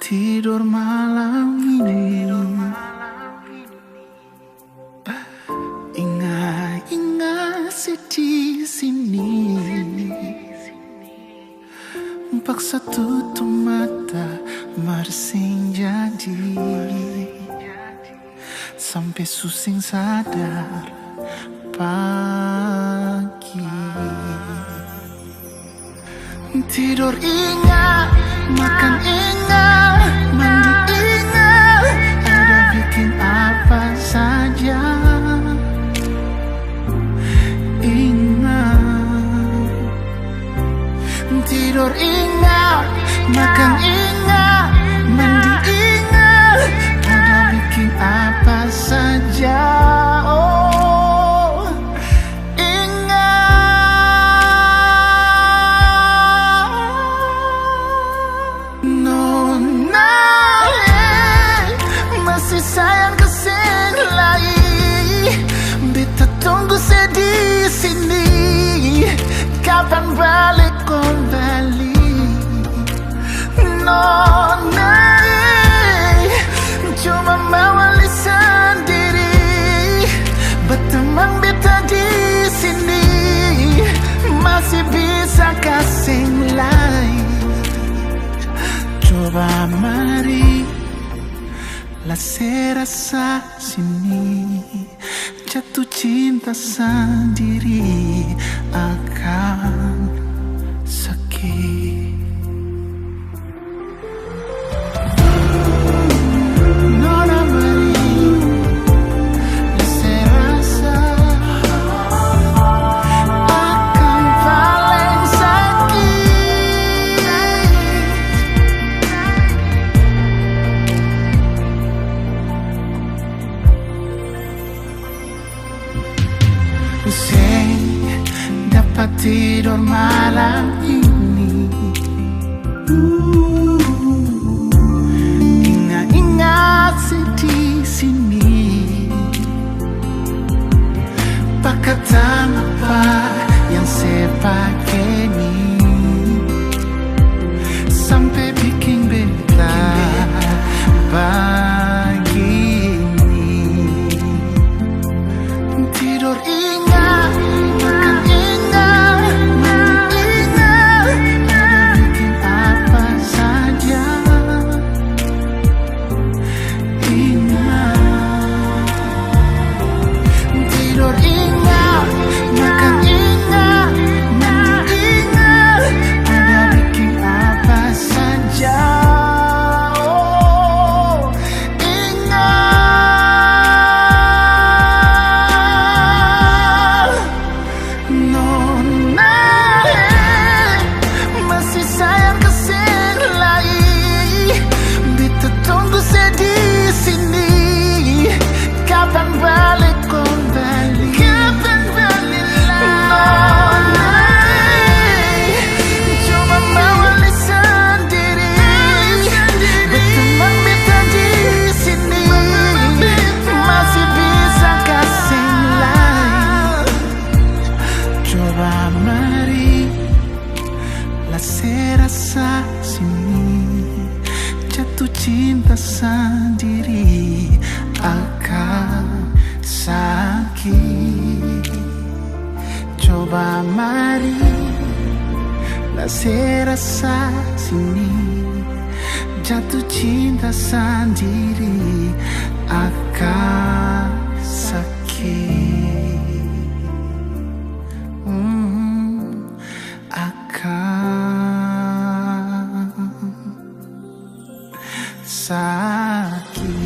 tidur malam ini. Ingat di sini. Paksa tutup mata mersing jadi. Sampai susing sadar pagi. Tidur ingat, makan ingat, mandi ingat, ada bikin apa saja. Ingat, tidur ingat, makan ingat, mandi ingat, ada bikin apa saja. Sayang kesini lagi, beta tunggu saya di sini. Kapan balik kembali? Nona, cuma mawali sendiri. Berteman beta di sini, masih bisa kasih lagi. Coba mari lah serasa sini, jatuh cinta sendiri akan sakit. Nona mari lah serasa akan paling sakit. Saya dapat tidur malam ini. Ingat-ingat di sini. Pakatan apa yang saya pakai ini sampai bikin beta begini. Tidur ingat, makan ingat, mandi ingat, ada bikin apa saja. Ingat, tidur ingat, makan ingat, mandi ingat, ada bikin apa saja. Kapan balik kembali? Kapan balik lagi? Cuma mawali sendiri. Berteman beta di sini, masih bisa kasih lagi. Coba mari lah serasa sini, jatuh cinta sendiri akan sakit. Coba mari lah serasa sini, jatuh cinta sendiri akan sakit. Akan sakit.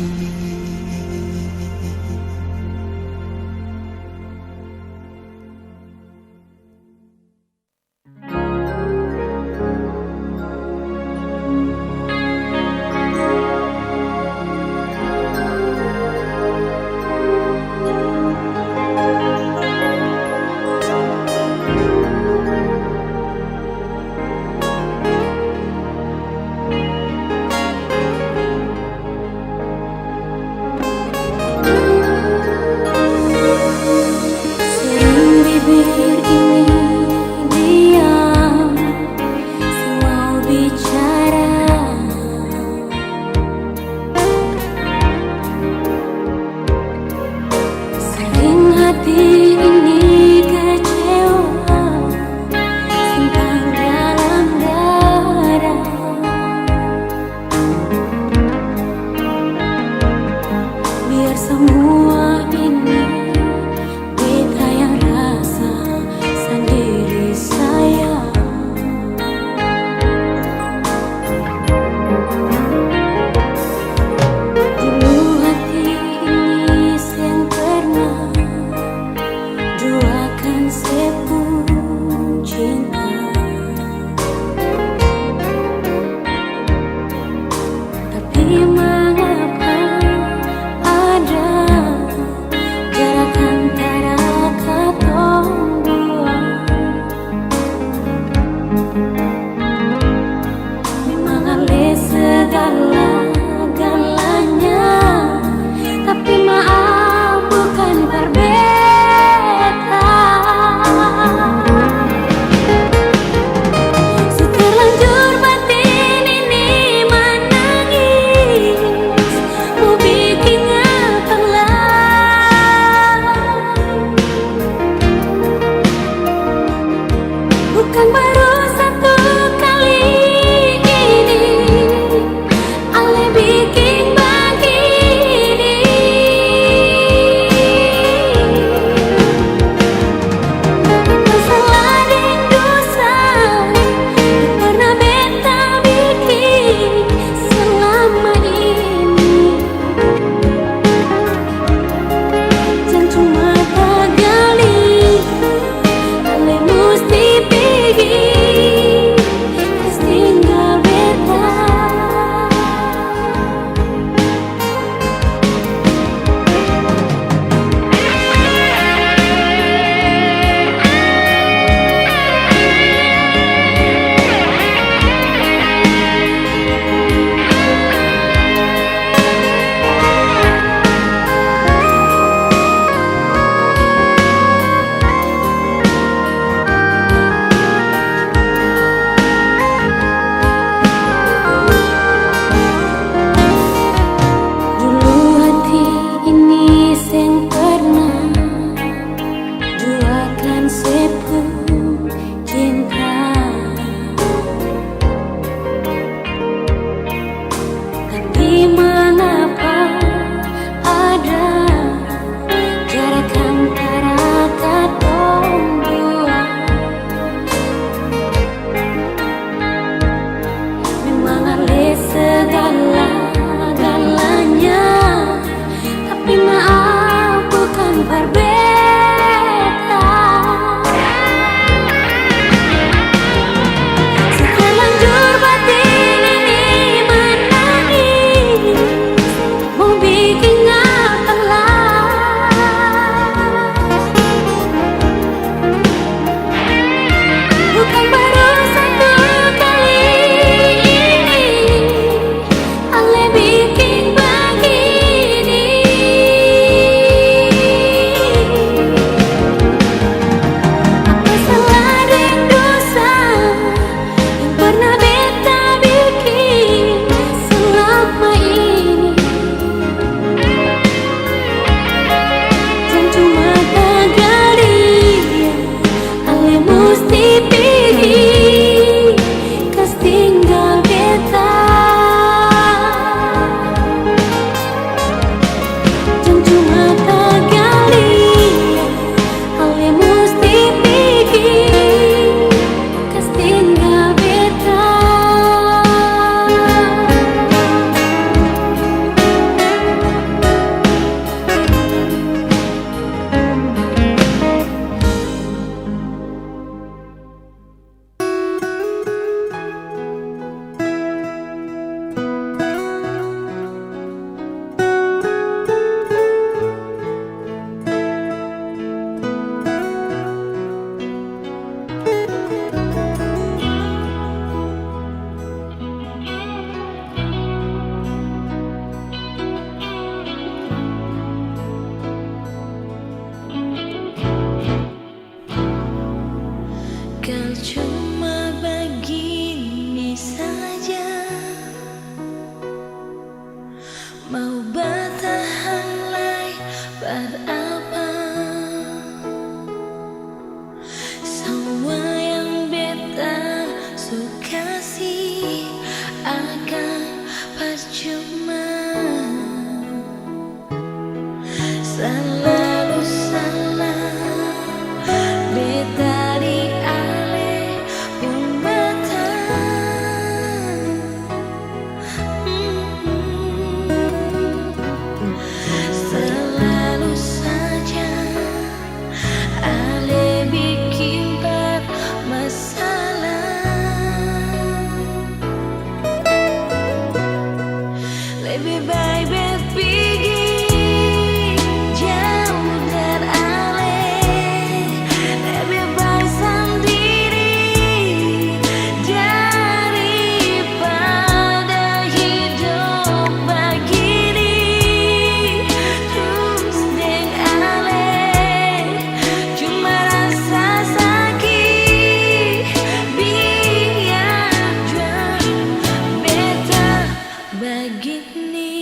begini.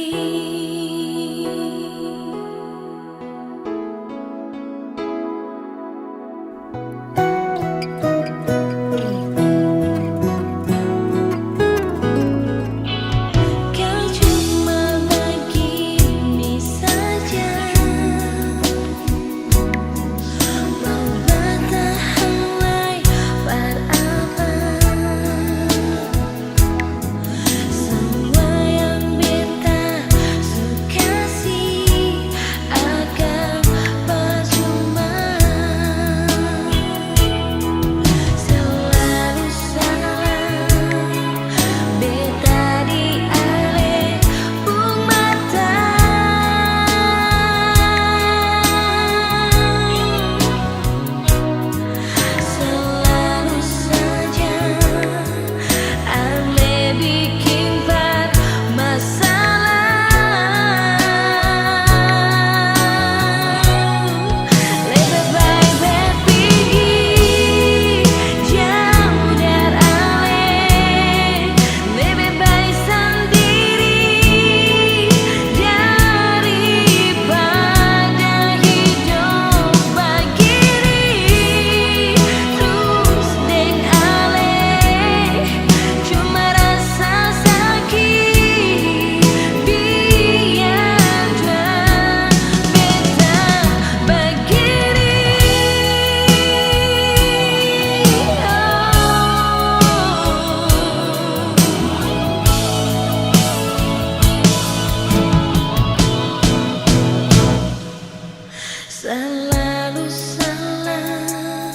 Selalu salah,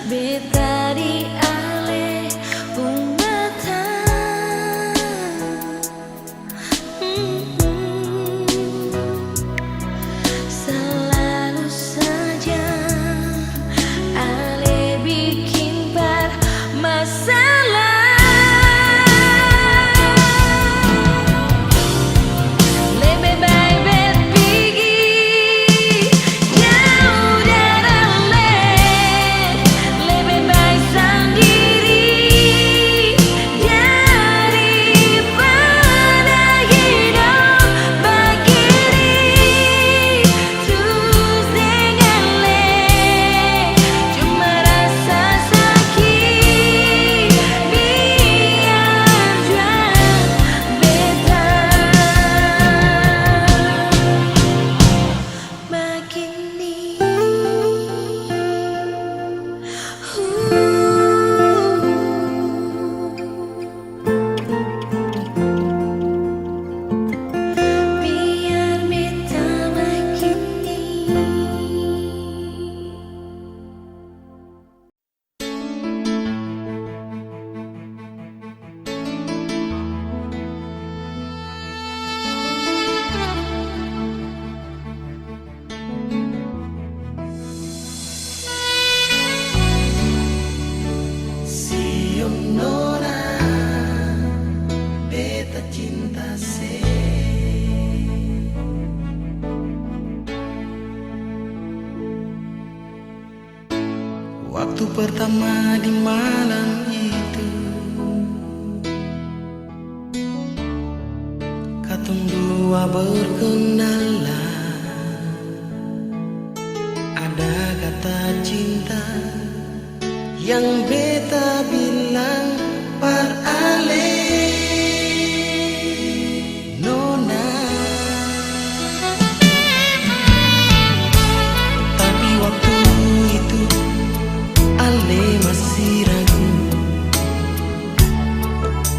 beta dialih pungatan. Selalu saja ale bikin bermasalah. Waktu pertama di malam itu, katong dua berkenalan. Ada kata cinta yang beta bilang par ale nona. Tapi waktu itu ale masih ragu,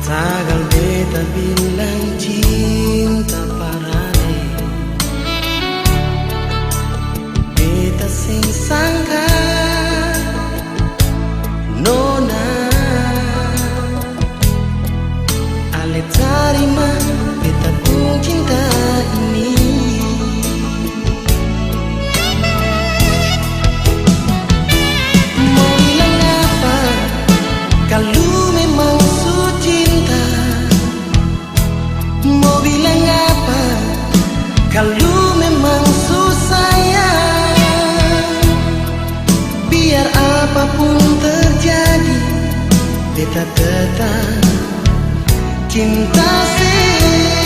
tagal beta bilang cinta parale. Beta sing sangka nona, ale tarima beta pun cinta ini. Kalau memang su cinta, mau bilang apa? Kalau memang su sayang, biar apapun terjadi, beta tetap cinta sih.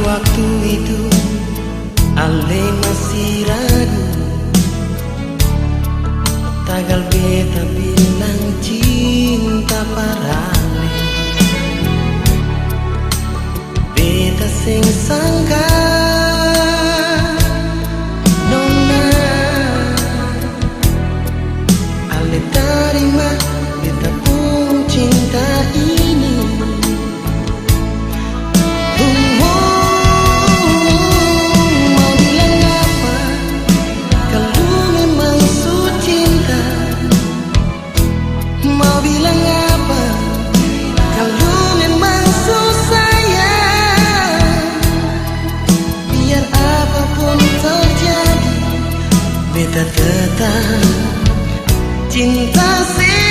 waktu itu Ale masih ragu, tagal beta bilang cinta parale. Beta sing sangka nona Ale terima beta pun cinta ini. Beta tetap cinta sih.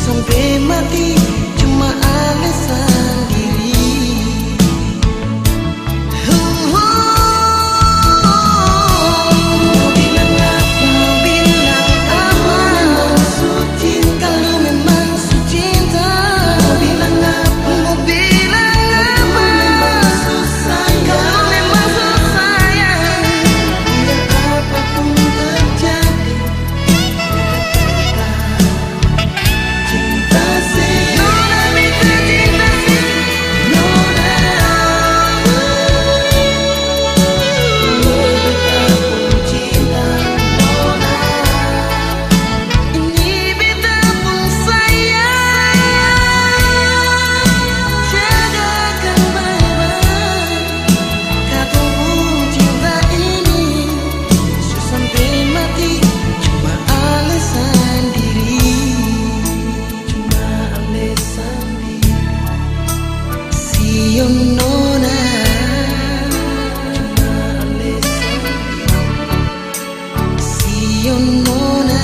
Sampai mati cuma alasan diri. Mau bilang apa, maksud cinta. Kalau memang maksud cinta, mau bilang apa, maksud sayang. Kalau memang maksud sayang, biar apapun terjadi, nona, see you nona.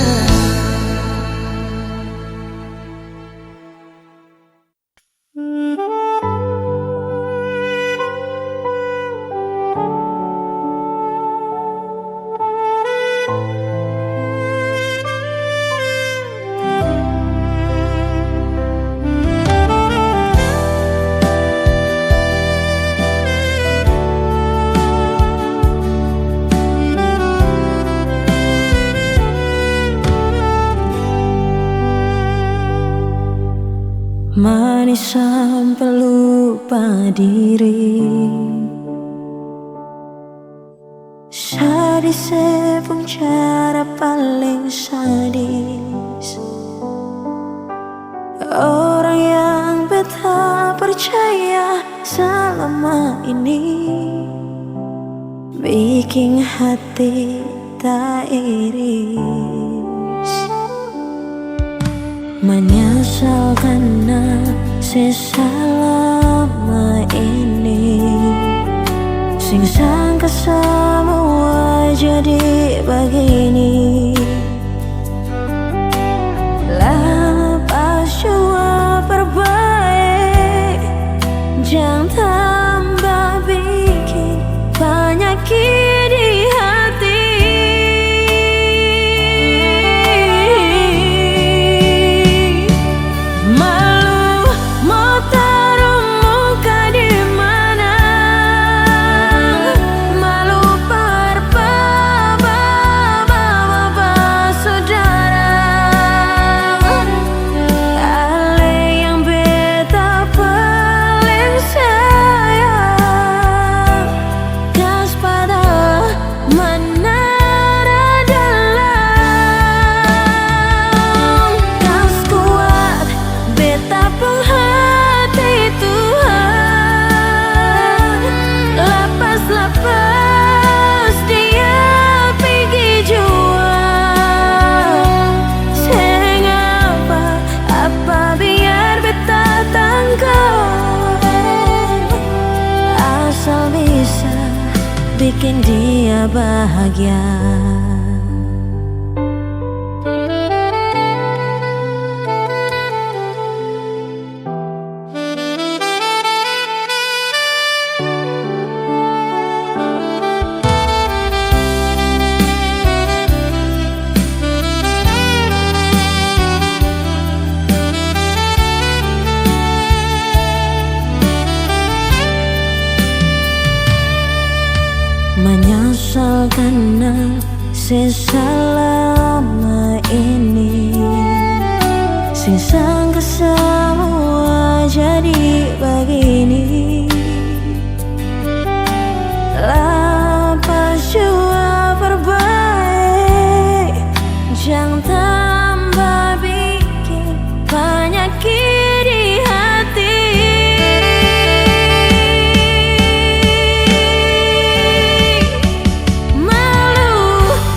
Manis sampai lupa diri, sadis sepung cara paling sadis. Orang yang beta percaya selama ini bikin hati tak iris. Menyesal karena selama ini sing sangka semua jadi begini. Lepas jua perbaik, jangan tambah bikin penyakit di hati. Bikin dia bahagia. sing selama ini, sing sangka semua jadi begini. Lapas jua perbaik, jangan tambah bikin penyakit di hati. Malu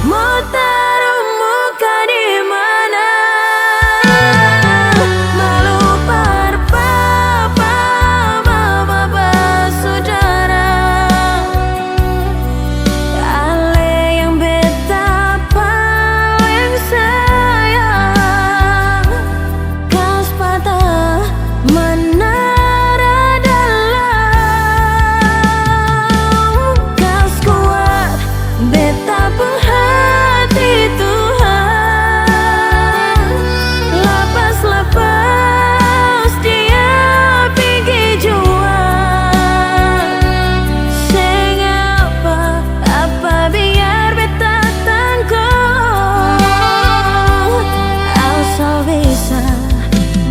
mau taruh muka di mana? Malu par papa, mama, saudara. Ale yang beta paling sayang, kas patah menara dalam, kas kuat beta pun hati Tuhan. Lapas-lapas dia pergi jua, sing apa biar beta tangguh, asal bisa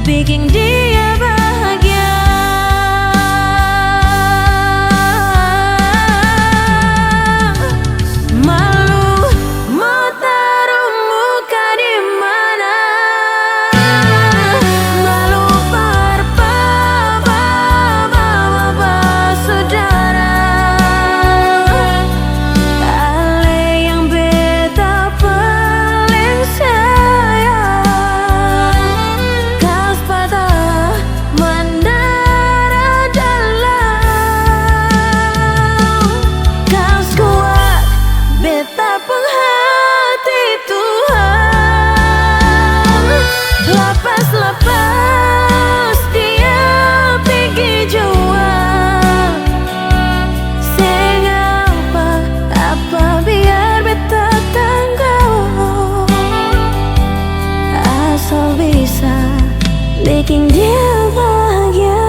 bikin dia bahagia. Malu mau taruh muka di mana? Malu par papa, mama, saudara. Ale yang beta paling sayang, kas patah menara dalam, kas kuat beta pun hati Tuhan. Lapas-lapas dia pergi jua, sing apa biar beta tangguh, asal bisa bikin dia bahagia.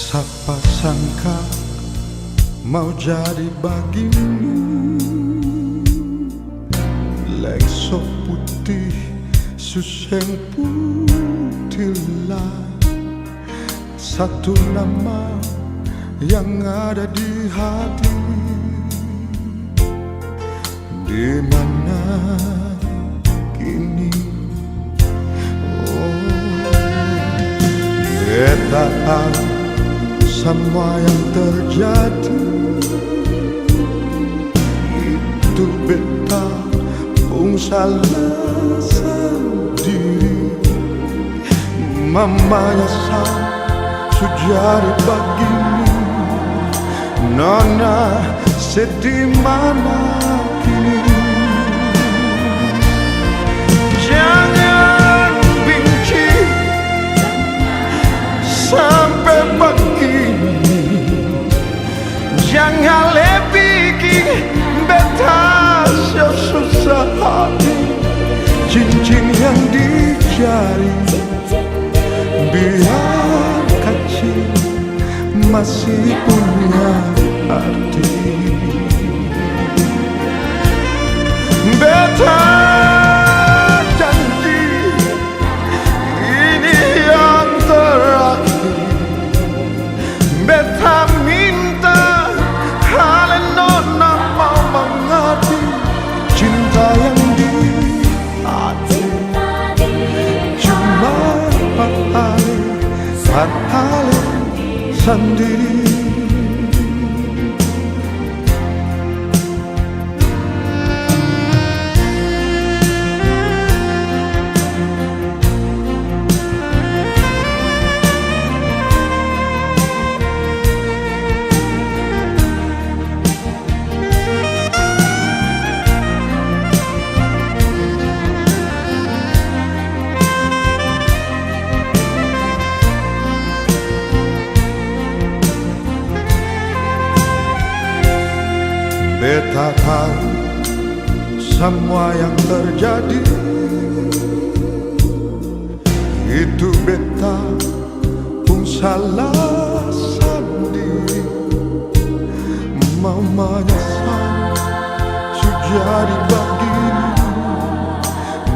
Siapa sangka mau jadi bagimu, lekso putih suseng putih lah, satu nama yang ada di hati. Di mana kini? Beta tahu semua yang terjadi, itu beta pun salah sendiri. Mamanya sejari begini, nona sedih mana kini? Jangan benci sampai begini, jangan bikin beta susah hati. Cincin yang di jari biar kecil masih punya arti. Beta janji ini yang terakhir. Beta minta kalian nona mau mengerti, cinta yang di hati cuma empat hari sendiri. Beta tahu semua yang terjadi itu beta pun salah sendiri. Mau menyesal sejadi begini.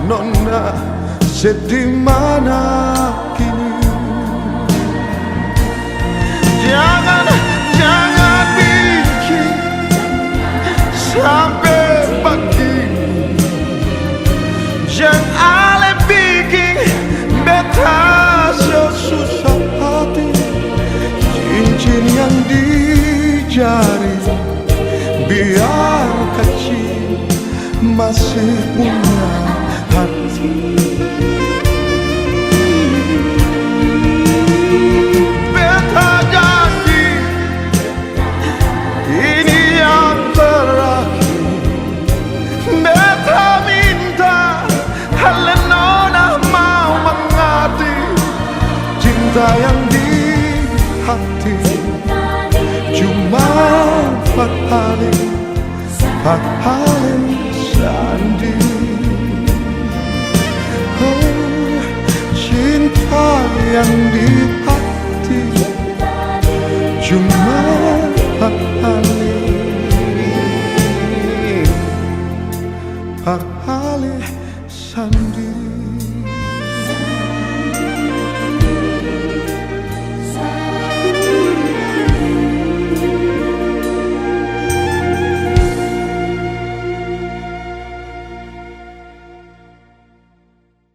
Nona sedih mana kini. Jangan bikin sampai begini. Jangan ale bikin beta susah hati. Cincin yang di jari biar kecil masih punya hati. Beta janji ini yang terakhir. Beta minta hal nona mau mengerti cinta yang di hati. Cuma empat hari sandi. Oh, cinta yang di hati cuma